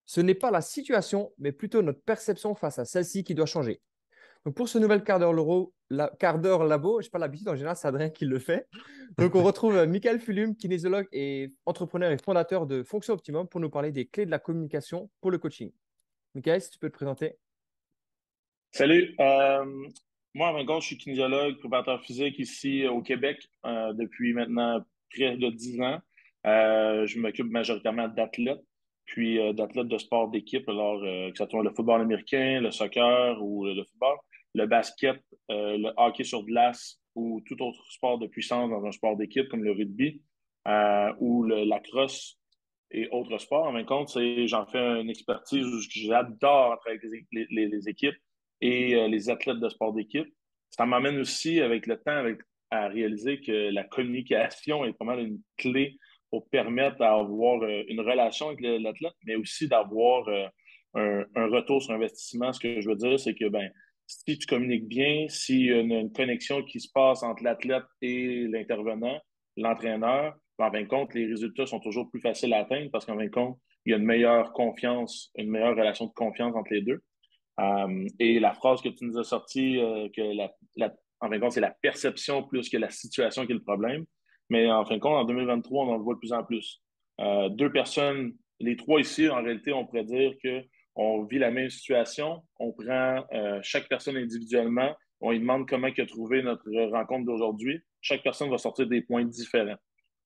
Ce n'est pas la situation, mais plutôt notre perception face à celle-ci qui doit changer. Donc, pour ce nouvel quart d'heure labo, je n'ai pas l'habitude, en général, c'est Adrien qui le fait. Donc, on retrouve Michael Fulum, kinésiologue et entrepreneur et fondateur de Fonction Optimum pour nous parler des clés de la communication pour le coaching. Michael, si tu peux te présenter. Salut. Moi, en fin de compte, je suis kinésiologue, préparateur physique ici au Québec depuis maintenant près de 10 ans. Je m'occupe majoritairement d'athlètes, puis d'athlètes de sport d'équipe, alors que ce soit le football américain, le soccer ou le football, le basket, le hockey sur glace ou tout autre sport de puissance dans un sport d'équipe comme le rugby ou le lacrosse et autres sports. En fin de compte, j'en fais une expertise où j'adore travailler avec les équipes et les athlètes de sport d'équipe. Ça m'amène aussi avec le temps à réaliser que la communication est vraiment une clé pour permettre d'avoir une relation avec l'athlète, mais aussi d'avoir un retour sur investissement. Ce que je veux dire, c'est que ben, si tu communiques bien, s'il y a une connexion qui se passe entre l'athlète et l'intervenant, l'entraîneur, en fin de compte, les résultats sont toujours plus faciles à atteindre parce qu'en fin de compte, il y a une meilleure confiance, une meilleure relation de confiance entre les deux. Et la phrase que tu nous as sortie, en fin de compte, c'est la perception plus que la situation qui est le problème. Mais en fin de compte, en 2023, on en voit de plus en plus. Deux personnes, les trois ici, en réalité, on pourrait dire que on vit la même situation. On prend chaque personne individuellement. On lui demande comment il a trouvé notre rencontre d'aujourd'hui. Chaque personne va sortir des points différents.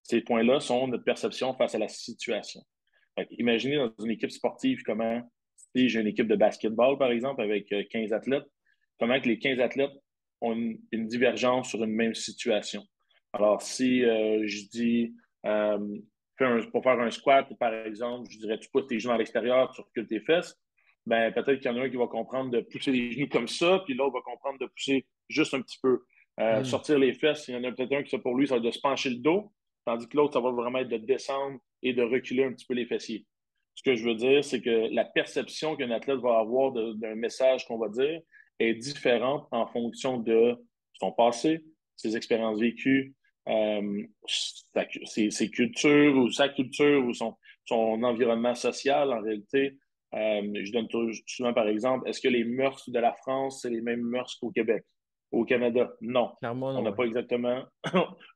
Ces points-là sont notre perception face à la situation. Imaginez dans une équipe sportive comment, si j'ai une équipe de basketball, par exemple, avec 15 athlètes, comment que les 15 athlètes ont une divergence sur une même situation. Alors, si je dis, euh, pour faire un squat, par exemple, je dirais, tu pousses tes genoux à l'extérieur, tu recules tes fesses, ben, peut-être qu'il y en a un qui va comprendre de pousser les genoux comme ça, puis l'autre va comprendre de pousser juste un petit peu. Hmm. Sortir les fesses, il y en a peut-être un qui, ça, pour lui, ça va être de se pencher le dos, tandis que l'autre, ça va vraiment être de descendre et de reculer un petit peu les fessiers. Ce que je veux dire, c'est que la perception qu'un athlète va avoir d'un message qu'on va dire est différente en fonction de son passé, ses expériences vécues, ses cultures ou sa culture ou son environnement social en réalité. Je donne souvent par exemple, est-ce que les mœurs de la France, c'est les mêmes mœurs qu'au Québec? Au Canada? Non. Clairement, On non. n'a Ouais. pas exactement,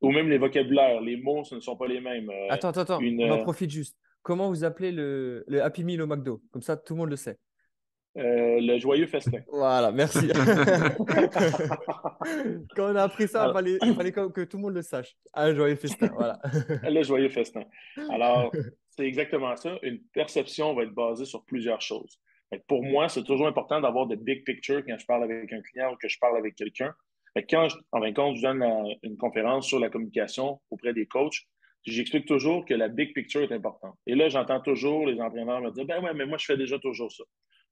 ou même les vocabulaires, les mots, ce ne sont pas les mêmes. Attends. Une, On en profite juste. Comment vous appelez le Happy Meal au McDo? Comme ça, tout le monde le sait. le joyeux festin. Voilà, merci. Quand on a appris ça, Alors, il fallait que tout le monde le sache. Un joyeux festin, voilà. le joyeux festin. Alors, c'est exactement ça. Une perception va être basée sur plusieurs choses. Fait que pour moi, c'est toujours important d'avoir de big picture quand je parle avec un client ou que je parle avec quelqu'un. En fin de compte, je donne une conférence sur la communication auprès des coachs, j'explique toujours que la big picture est importante. Et là, j'entends toujours les entraîneurs me dire, ben ouais, mais moi, je fais déjà toujours ça.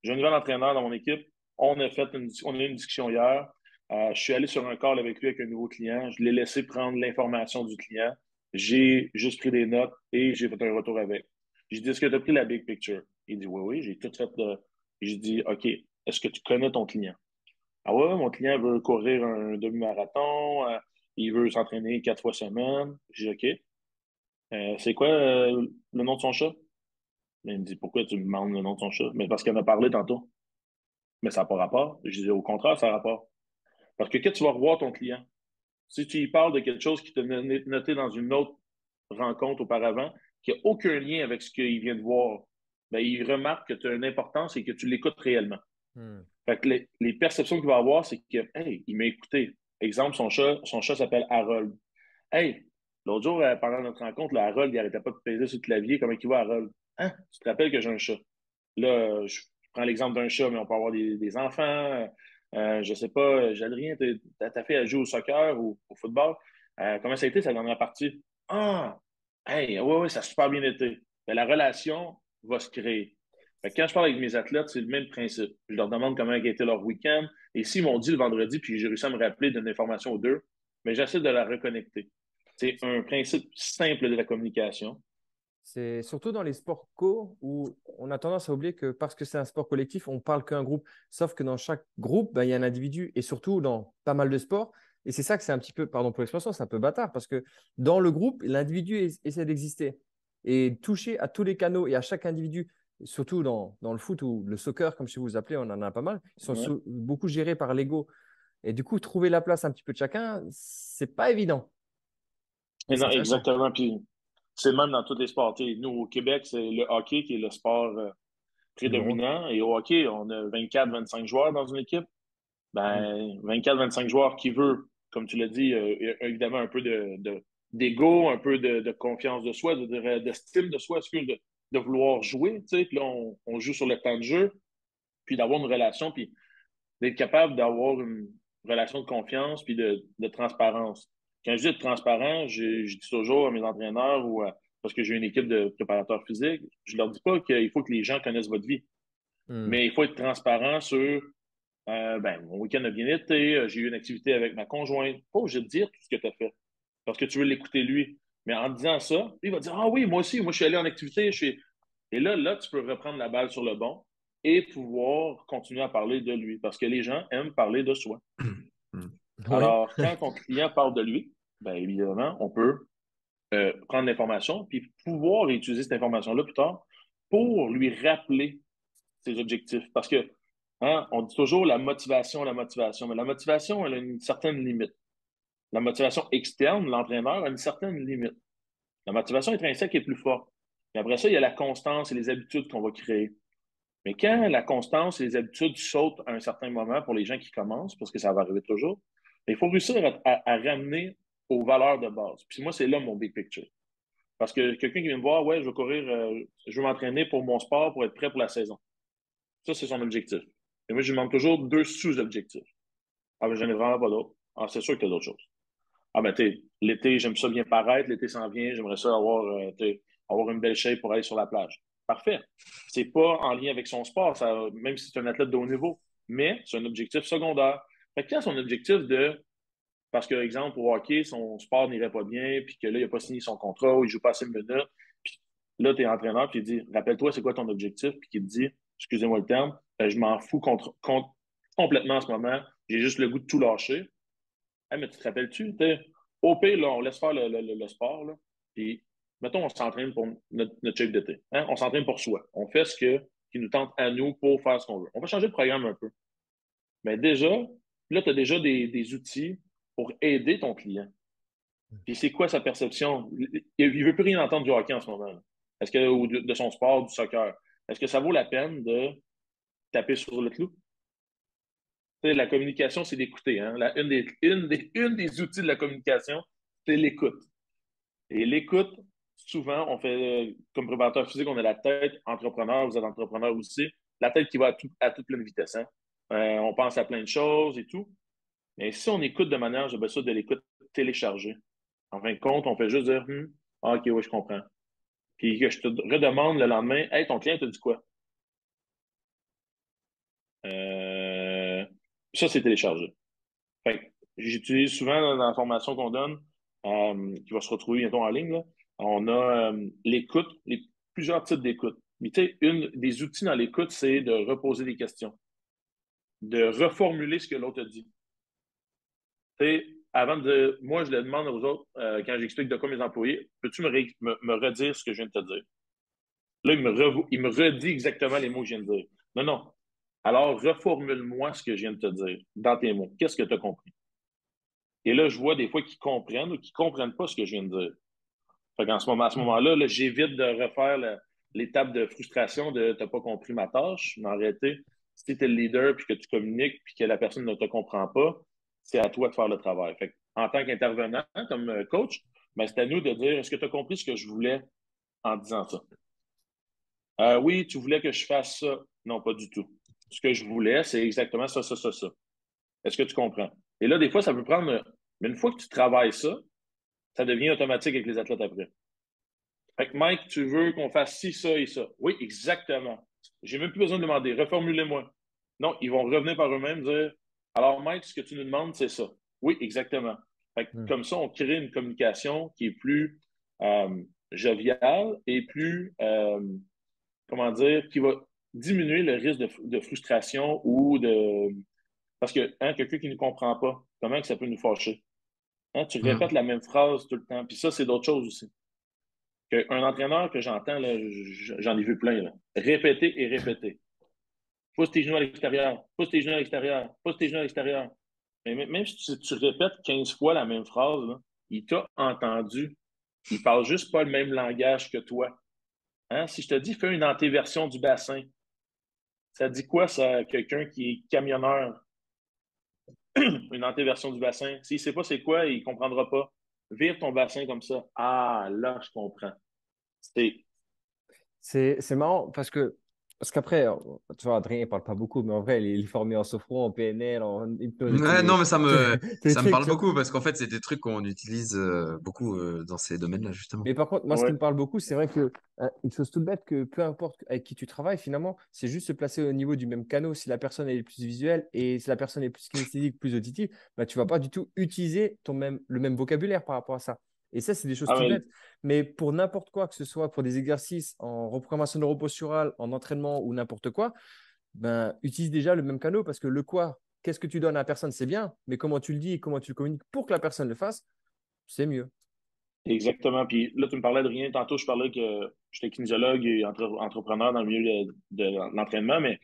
J'ai un nouvel entraîneur dans mon équipe. On a eu une discussion hier. Je suis allé sur un call avec lui avec un nouveau client. Je l'ai laissé prendre l'information du client. J'ai juste pris des notes et j'ai fait un retour avec. J'ai dit, est-ce que tu as pris la big picture? Il dit, oui, oui, j'ai tout fait de. J'ai dit, OK, est-ce que tu connais ton client? Ah ouais, mon client veut courir un demi-marathon, il veut s'entraîner 4 fois semaine. J'ai dit, OK. C'est quoi le nom de son chat? Mais il me dit, pourquoi tu me demandes le nom de son chat? Mais parce qu'il en a parlé tantôt. Mais ça n'a pas rapport. Je dis, au contraire, ça a rapport. Parce que quand tu vas revoir ton client, si tu y parles de quelque chose qui t'a noté dans une autre rencontre auparavant, qui n'a aucun lien avec ce qu'il vient de voir, ben, il remarque que tu as une importance et que tu l'écoutes réellement. Hmm. Fait que les perceptions qu'il va avoir, c'est que, hey, il m'a écouté. Exemple, son chat s'appelle Harold. Hey, l'autre jour, pendant notre rencontre, là, Harold, il n'arrêtait pas de peser sur le clavier. Comment il va, Harold? Hein? Tu te rappelles que j'ai un chat? Là, je prends l'exemple d'un chat, mais on peut avoir des enfants. Je sais pas, Jadrien, ta fille, elle joue au soccer ou au football. Comment ça a été sa dernière partie? Ah, hey, ouais, ouais, ça a super bien été. Mais la relation va se créer. Fait que quand je parle avec mes athlètes, c'est le même principe. Je leur demande comment a été leur week-end. Et s'ils m'ont dit le vendredi, puis j'ai réussi à me rappeler d'une information ou deux, mais j'essaie de la reconnecter. C'est un principe simple de la communication. C'est surtout dans les sports co où on a tendance à oublier que parce que c'est un sport collectif, on parle qu'un groupe. Sauf que dans chaque groupe, ben, il y a un individu et surtout dans pas mal de sports. Et c'est ça que c'est un petit peu, pardon pour l'expression, c'est un peu bâtard parce que dans le groupe, l'individu essaie d'exister et toucher à tous les canaux et à chaque individu surtout dans le foot ou le soccer, comme chez vous appelez, on en a pas mal, ils sont Ouais. beaucoup gérés par l'ego. Et du coup, trouver la place un petit peu de chacun, c'est pas évident. Mais Et c'est non, intéressant. exactement. Puis c'est le même dans tous les sports. Tu sais, nous, au Québec, c'est le hockey qui est le sport Numéro un. prédominant. Et au hockey, on a 24-25 joueurs dans une équipe. Mm. Ben, 24-25 joueurs qui veut, comme tu l'as dit, évidemment un peu d'ego, un peu de confiance de soi, d'estime de soi, excuse, de vouloir jouer. Tu sais, puis là, on joue sur le temps de jeu, puis d'avoir une relation, puis d'être capable d'avoir une relation de confiance puis de transparence. Quand je dis de transparent, je dis toujours à mes entraîneurs ou parce que j'ai une équipe de préparateurs physiques, je leur dis pas qu'il faut que les gens connaissent votre vie, Mm. mais il faut être transparent sur ben, mon week-end a bien été, j'ai eu une activité avec ma conjointe. Pas obligé de dire tout ce que tu as fait parce que tu veux l'écouter lui. Mais en disant ça, il va dire ah oui, moi aussi, moi je suis allé en activité, je suis et là, tu peux reprendre la balle sur le bon et pouvoir continuer à parler de lui parce que les gens aiment parler de soi. Oui. Alors, quand ton client parle de lui, bien évidemment, on peut prendre l'information puis pouvoir utiliser cette information-là plus tard pour lui rappeler ses objectifs. Parce que, hein, on dit toujours la motivation, mais la motivation, elle a une certaine limite. La motivation externe, l'entraîneur, a une certaine limite. La motivation intrinsèque est plus forte. Et après ça, il y a la constance et les habitudes qu'on va créer. Mais quand la constance et les habitudes sautent à un certain moment pour les gens qui commencent, parce que ça va arriver toujours, il faut réussir à ramener aux valeurs de base. Puis moi, c'est là mon big picture. Parce que quelqu'un qui vient me voir, ouais, je veux courir, je veux m'entraîner pour mon sport pour être prêt pour la saison. Ça, c'est son objectif. Et moi, je lui demande toujours deux sous-objectifs. Ah, ben, j'en ai vraiment pas d'autres. Ah, c'est sûr que tu as d'autres choses. Ah, ben, l'été, j'aime ça bien paraître. L'été s'en vient. J'aimerais ça avoir, avoir une belle shape pour aller sur la plage. Parfait. C'est pas en lien avec son sport, ça, même si c'est un athlète de haut niveau. Mais c'est un objectif secondaire. Fait que quand son objectif parce que, exemple, au hockey, son sport n'irait pas bien, puis que là, il n'a pas signé son contrat, ou il joue pas assez de minutes, puis là, tu es entraîneur, puis il dit, rappelle-toi, c'est quoi ton objectif? Puis il te dit, excusez-moi le terme, je m'en fous complètement en ce moment, j'ai juste le goût de tout lâcher. Hey, mais tu te rappelles-tu? Au pire, là, on laisse faire le sport, là, puis mettons, on s'entraîne pour notre shape d'été. Hein? On s'entraîne pour soi. On fait qui nous tente à nous pour faire ce qu'on veut. On va changer de programme un peu. Mais déjà, là, tu as déjà des outils pour aider ton client. Puis c'est quoi sa perception? Il veut plus rien entendre du hockey en ce moment. Est-ce que, ou de son sport, du soccer? Est-ce que ça vaut la peine de taper sur le clou? Tu sais, la communication, c'est d'écouter. Hein? Une des outils de la communication, c'est l'écoute. Et l'écoute, souvent, on fait, comme préparateur physique, on a la tête entrepreneur, vous êtes entrepreneur aussi, la tête qui va à toute pleine vitesse. Hein? On pense à plein de choses et tout. Mais si on écoute de manière, j'appelle ça de l'écoute téléchargée. En fin de compte, on fait juste dire, ah, ok, oui, je comprends. Puis que je te redemande le lendemain, hey, ton client t'a dit quoi? Euh, Ça, c'est téléchargé. Fait que j'utilise souvent dans la formation qu'on donne, qui va se retrouver bientôt en ligne, là, on a l'écoute, plusieurs types d'écoute. Mais tu sais, une des outils dans l'écoute, c'est de reposer des questions, de reformuler ce que l'autre a dit. Tu sais, moi, je le demande aux autres, quand j'explique de quoi mes employés, peux-tu me redire ce que je viens de te dire? Là, il me redit exactement les mots que je viens de dire. Non, non. Alors, reformule-moi ce que je viens de te dire dans tes mots. Qu'est-ce que tu as compris? Et là, je vois des fois qu'ils comprennent ou qu'ils ne comprennent pas ce que je viens de dire. Fait qu'en ce moment, à ce moment-là, là, j'évite de refaire l'étape de frustration de t'as pas compris ma tâche. Mais en réalité, si tu es le leader puis que tu communiques puis que la personne ne te comprend pas, c'est à toi de faire le travail. Fait en tant qu'intervenant, comme coach, ben, c'est à nous de dire est-ce que tu as compris ce que je voulais en disant ça? Oui, tu voulais que je fasse ça. Non, pas du tout. Ce que je voulais, c'est exactement ça, ça, ça, ça. Est-ce que tu comprends? Et là, des fois, ça peut prendre. Mais une fois que tu travailles ça, ça devient automatique avec les athlètes après. Fait que Mike, tu veux qu'on fasse ci, ça et ça. Oui, exactement. J'ai même plus besoin de demander. Reformulez-moi. Non, ils vont revenir par eux-mêmes dire alors, Mike, ce que tu nous demandes, c'est ça. Oui, exactement. Fait que, Mm. comme ça, on crée une communication qui est plus joviale et plus comment dire, qui va diminuer le risque de frustration ou de. Parce que hein, quelqu'un qui ne comprend pas, comment que ça peut nous fâcher? Hein, tu répètes Mm. la même phrase tout le temps. Puis ça, c'est d'autres choses aussi. Un entraîneur que j'entends, là, j'en ai vu plein, là. Répéter et répéter. Pousse tes genoux à l'extérieur, pousse tes genoux à l'extérieur, pousse tes genoux à l'extérieur. Mais même si tu répètes 15 fois la même phrase, là, il t'a entendu. Il parle juste pas le même langage que toi. Hein? Si je te dis, fais une antéversion du bassin, ça dit quoi, ça, à quelqu'un qui est camionneur? Une antéversion du bassin. S'il sait pas c'est quoi, il comprendra pas. Vire ton bassin comme ça. Ah, là, je comprends. C'est C'est marrant parce qu'après, tu vois, Adrien ne parle pas beaucoup, mais en vrai, il est formé en sophro, en PNL, en hypnose et Ouais, non, mais tous les ça me trucs, parle tu vois. beaucoup parce qu'en fait, c'est des trucs qu'on utilise beaucoup dans ces domaines-là, justement. Mais par contre, moi, ce qui ouais. me parle beaucoup, c'est vrai que une chose toute bête, que peu importe avec qui tu travailles, finalement, c'est juste se placer au niveau du même canal. Si la personne est plus visuelle et si la personne est plus kinesthésique, plus auditive, bah, tu vas pas du tout utiliser le même vocabulaire par rapport à ça. Et ça, c'est des choses Ah, toutes mais bêtes. Mais pour n'importe quoi, que ce soit pour des exercices en reprogrammation neuroposturale, en entraînement ou n'importe quoi, ben, utilise déjà le même canal parce que le quoi, qu'est-ce que tu donnes à la personne, c'est bien, mais comment tu le dis et comment tu le communiques pour que la personne le fasse, c'est mieux. exactement. Puis là, tu me parlais de rien. Tantôt, je parlais que j'étais kinésiologue et entrepreneur dans le milieu de l'entraînement, mais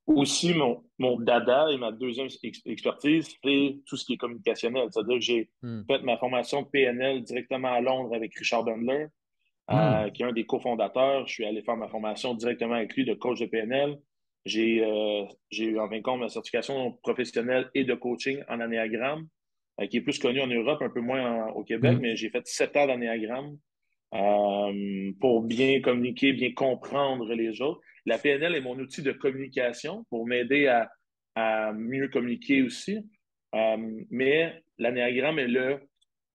aussi mon dada et ma deuxième expertise, c'est tout ce qui est communicationnel. C'est-à-dire que j'ai Hmm. fait ma formation de PNL directement à Londres avec Richard Bandler, Hmm. qui est un des cofondateurs. Je suis allé faire ma formation directement avec lui de coach de PNL. J'ai eu en fin de compte ma certification professionnelle et de coaching en anéagramme, qui est plus connue en Europe, un peu moins au Québec, Hmm. mais j'ai fait 7 ans d'anéagramme pour bien communiquer, bien comprendre les autres. La PNL est mon outil de communication pour m'aider à mieux communiquer aussi. Mais l'anéagramme est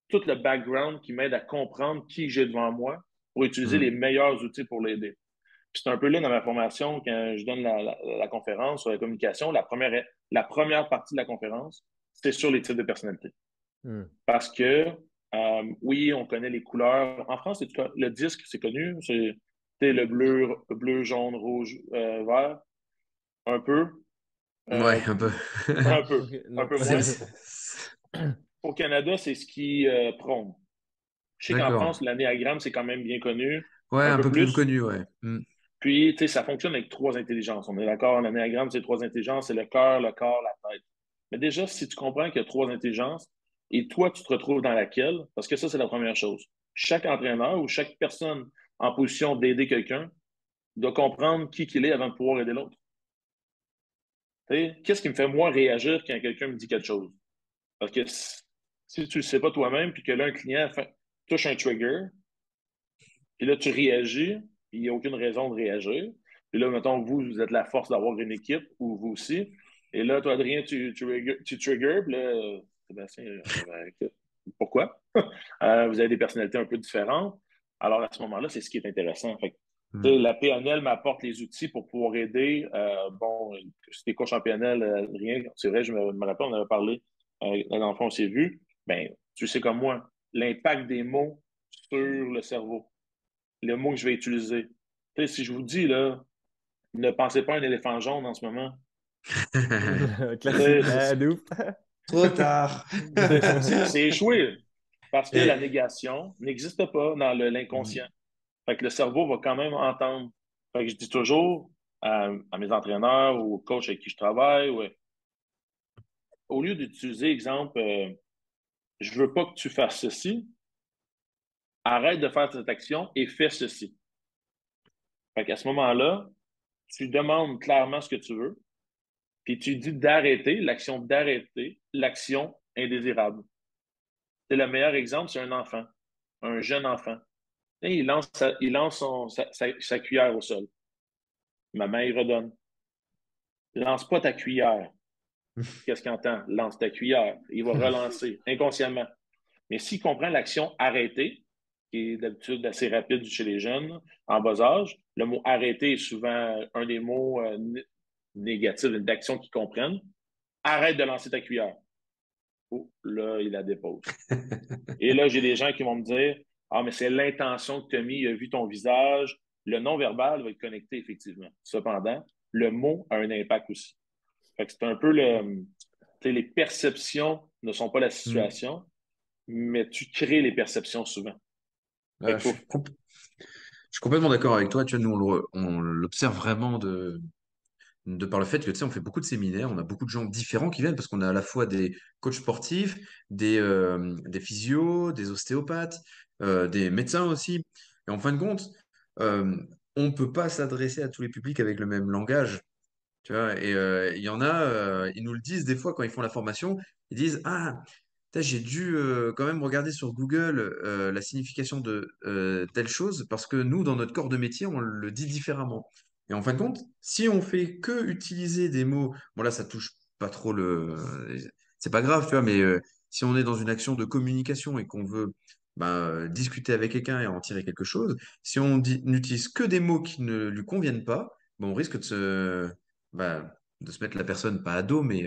tout le background qui m'aide à comprendre qui j'ai devant moi pour utiliser Hmm. les meilleurs outils pour l'aider. Puis c'est un peu là dans ma formation, quand je donne la conférence sur la communication, la première partie de la conférence, c'est sur les types de personnalité. Hmm. Parce que, oui, on connaît les couleurs. En France, le disque, c'est connu. C'est le bleu, jaune, rouge, vert. Un peu. Ouais, Euh, un peu. un peu. Ok, Un non. peu C'est- moins. c'est- Au Canada, c'est ce qui prône. Je sais qu'en D'accord. France, l'anéagramme, c'est quand même bien connu. Ouais, Un un peu peu plus plus. connu, ouais. Hmm. Puis, tu sais, ça fonctionne avec trois intelligences. On est d'accord, l'anéagramme, c'est trois intelligences, c'est le cœur, le corps, la tête. Mais déjà, si tu comprends qu'il y a trois intelligences, et toi, tu te retrouves dans laquelle, parce que ça, c'est la première chose. Chaque entraîneur ou chaque personne en position d'aider quelqu'un doit comprendre qui qu'il est avant de pouvoir aider l'autre. Tu sais, qu'est-ce qui me fait moins réagir quand quelqu'un me dit quelque chose? Parce que si tu ne le sais pas toi-même, puis que là, un client touche un trigger, puis là, tu réagis, puis il n'y a aucune raison de réagir. Puis là, mettons, vous êtes la force d'avoir une équipe, ou vous aussi. Et là, toi, Adrien, tu triggers, puis là, Sébastien, pourquoi? Vous avez des personnalités un peu différentes. Alors, à ce moment-là, c'est ce qui est intéressant. Fait que, tu Hmm. sais, la PNL m'apporte les outils pour pouvoir aider. Bon, si t'es coach en PNL, rien, c'est vrai, je me rappelle, on avait parlé, la dernière fois, on s'est vu. Ben, tu sais comme moi, l'impact des mots sur le cerveau, le mot que je vais utiliser. Tu sais, si je vous dis, là, ne pensez pas à un éléphant jaune en ce moment. Tu Classique. sais, De ouf. Trop tard. c'est échoué parce que la Et, négation n'existe pas dans hmm. l'inconscient. Fait que le cerveau va quand même entendre. Fait que je dis toujours à mes entraîneurs ou aux coachs avec qui je travaille, ouais, au lieu d'utiliser, exemple, je veux pas que tu fasses ceci, arrête de faire cette action et fais ceci. Fait qu'à ce moment-là, tu demandes clairement ce que tu veux, puis tu dis d'arrêter l'action indésirable. C'est le meilleur exemple, c'est un enfant, un jeune enfant. Et il lance sa cuillère au sol. Maman, il redonne. Lance pas ta cuillère. Qu'est-ce qu'il entend? Lance ta cuillère. Il va relancer inconsciemment. Mais s'il comprend l'action arrêter, qui est d'habitude assez rapide chez les jeunes en bas âge, le mot arrêter est souvent un des mots négatifs d'action qu'ils comprennent. Arrête de lancer ta cuillère. Oh, là, il la dépose. Et là, j'ai des gens qui vont me dire, ah, mais c'est l'intention que tu as mis, il a vu ton visage. Le non-verbal va être connecté, effectivement. Cependant, le mot a un impact aussi. Fait que c'est un peu les perceptions ne sont pas la Hmm. situation, mais tu crées les perceptions souvent. Fait Ouais, qu'il faut, Je suis complètement d'accord avec toi. Tu vois, nous, on l'observe vraiment de par le fait que, tu sais, on fait beaucoup de séminaires, on a beaucoup de gens différents qui viennent parce qu'on a à la fois des coachs sportifs, des physios, des ostéopathes, des médecins aussi. Et en fin de compte, euh, on ne peut pas s'adresser à tous les publics avec le même langage. Tu vois, et il y en a, ils nous le disent des fois quand ils font la formation, ils disent, ah, putain, j'ai dû quand même regarder sur Google la signification de telle chose parce que nous, dans notre corps de métier, on le dit différemment. Et en fin de compte, si on fait que utiliser des mots, bon là, ça touche pas trop c'est pas grave, tu vois, mais si on est dans une action de communication et qu'on veut discuter avec quelqu'un et en tirer quelque chose, si n'utilise que des mots qui ne lui conviennent pas, bon, on risque de se mettre la personne, pas à dos, mais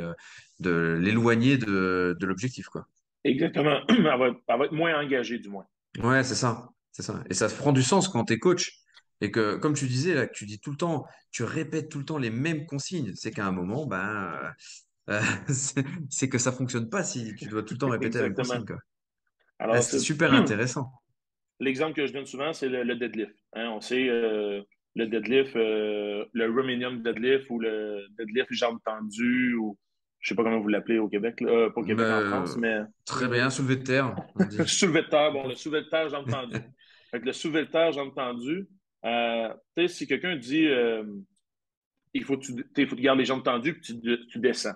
de l'éloigner de l'objectif, quoi. Exactement. Elle va être moins engagée, du moins. Ouais, c'est ça. C'est ça. Et ça prend du sens quand tu es coach. Et que, comme tu disais, là, que tu dis tout le temps, tu répètes tout le temps les mêmes consignes. C'est qu'à un moment, c'est que ça fonctionne pas si tu dois tout le temps répéter la même Exactement. consigne, quoi. Ah, Alors, c'est super intéressant. l'exemple que je donne souvent, c'est le deadlift. Hein, on sait le deadlift, le Romanian deadlift ou le deadlift jambes tendues, ou je sais pas comment vous l'appelez au Québec, là, pas au Québec, en France, Euh, mais Très bien, soulevé de terre, on dit. soulevé de terre, bon, le soulevé de terre jambes tendues. Fait que le soulevé de terre jambes tendues, tu sais, si quelqu'un dit il faut que tu gardes les jambes tendues puis tu descends.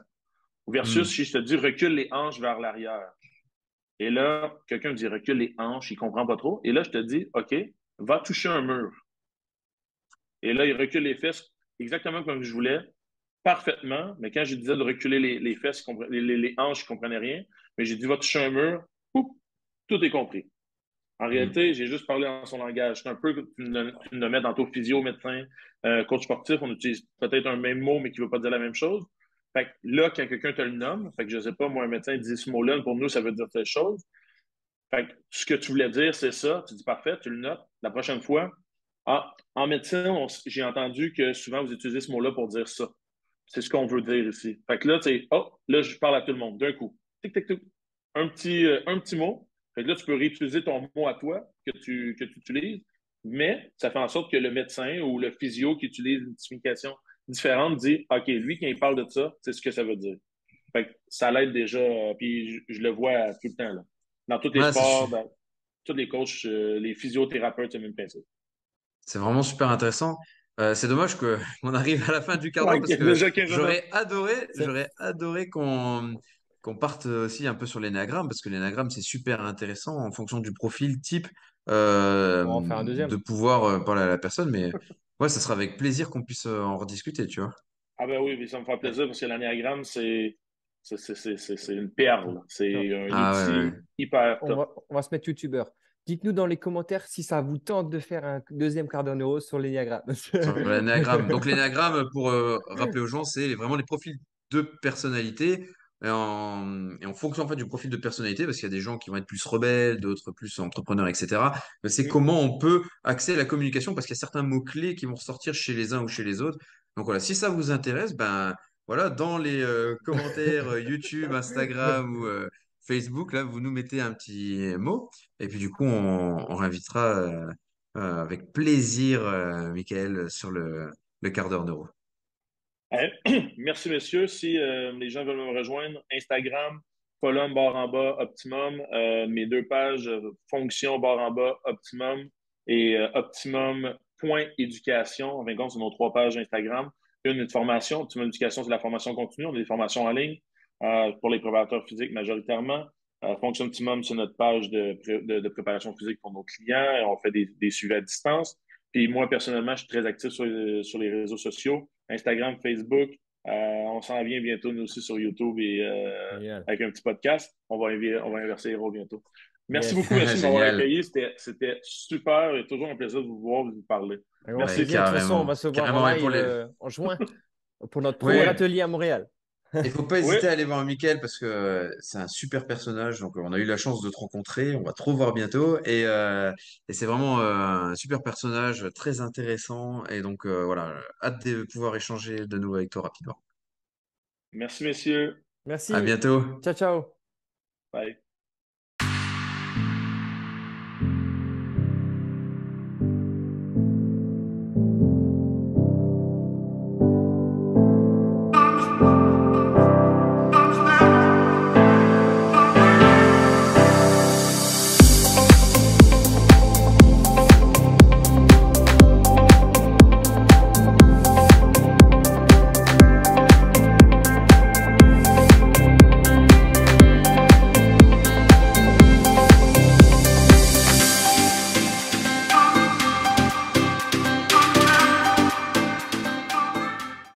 Versus Hmm. si je te dis recule les hanches vers l'arrière. Et là, quelqu'un dit recule les hanches, il comprend pas trop. Et là, je te dis, OK, va toucher un mur. Et là, il recule les fesses exactement comme je voulais, parfaitement. Mais quand je disais de reculer les fesses, les hanches, je ne comprenais rien. Mais j'ai dit, va toucher un mur, poup, tout est compris. En Hmm. réalité, j'ai juste parlé dans son langage. C'est un peu comme tu le mets dans ton physio, médecin, coach sportif. On utilise peut-être un même mot, mais qui ne veut pas dire la même chose. Fait que là, quand quelqu'un te le nomme, fait que je sais pas, moi, un médecin dit ce mot-là, pour nous, ça veut dire telle chose. Fait que ce que tu voulais dire, c'est ça. Tu dis parfait, tu le notes. La prochaine fois, ah, en médecine, j'ai entendu que souvent vous utilisez ce mot-là pour dire ça. C'est ce qu'on veut dire ici. Fait que là, tu sais, oh, là, je parle à tout le monde d'un coup. Tic, tic, tic. Un petit mot. Fait que là, tu peux réutiliser ton mot à toi que tu utilises, mais ça fait en sorte que le médecin ou le physio qui utilise une signification différente dit, OK, lui, quand il parle de ça, c'est ce que ça veut dire. Fait que ça l'aide déjà, puis je le vois tout le temps, là. Dans tous les Ouais, sports, dans tous les coachs, les physiothérapeutes, c'est le même principe. c'est vraiment super intéressant. C'est dommage que qu'on arrive à la fin du quart d'heure OK, parce que déjà 15 minutes. C'est j'aurais adoré qu'on parte aussi un peu sur l'énéagramme parce que l'énéagramme c'est super intéressant en fonction du profil type on va en faire un de deuxième. pouvoir parler à la personne. Mais ouais, ça sera avec plaisir qu'on puisse en rediscuter, tu vois. Ah ben oui, mais ça me fait plaisir parce que l'anéagramme, c'est une perle. C'est un Ah ouais, outil ouais. hyper top. On va se mettre youtubeur. Dites-nous dans les commentaires si ça vous tente de faire un deuxième quart d'heure neuro sur l'éniagramme. Sur l'énéagramme. Donc l'énéagramme, pour rappeler aux gens, c'est vraiment les profils de personnalité. Et en fonction en fait, du profil de personnalité, parce qu'il y a des gens qui vont être plus rebelles, d'autres plus entrepreneurs, etc. C'est Mhm. comment on peut axer la communication, parce qu'il y a certains mots-clés qui vont ressortir chez les uns ou chez les autres. Donc voilà, si ça vous intéresse, ben voilà, dans les commentaires YouTube, Instagram ou Facebook, là, vous nous mettez un petit mot, et puis du coup, on réinvitera avec plaisir, Michael, sur le quart d'heure neuro. Euh, Merci, messieurs. Si les gens veulent me rejoindre, Instagram, colonne barre en bas, optimum. Mes deux pages, fonction barre en bas, optimum et optimum.éducation. En fin de compte, c'est nos trois pages Instagram. Une est de formation. Optimum Éducation, c'est la formation continue. On a des formations en ligne pour les préparateurs physiques majoritairement. Fonction Optimum, c'est notre page de préparation physique pour nos clients. Et on fait des suivis à distance. Puis moi, personnellement, je suis très actif sur les réseaux sociaux. Instagram, Facebook. On s'en vient bientôt, nous aussi, sur YouTube et Génial. avec un petit podcast. On va inverser les rôles bientôt. Merci Yes. beaucoup, merci de m'avoir Génial. accueilli. C'était super et toujours un plaisir de vous voir, de vous parler. Un grand Ouais, Merci. plaisir. De toute façon, on carrément. va se voir en Carrément. Et pour live les... en juin pour notre premier Ouais, atelier à Montréal. il faut pas Oui, hésiter à aller voir Michael parce que c'est un super personnage. Donc, on a eu la chance de te rencontrer. On va te revoir bientôt. Et c'est vraiment un super personnage, très intéressant. Et donc, voilà, hâte de pouvoir échanger de nouveau avec toi rapidement. merci, messieurs. À Merci. bientôt. Ciao, ciao. Bye.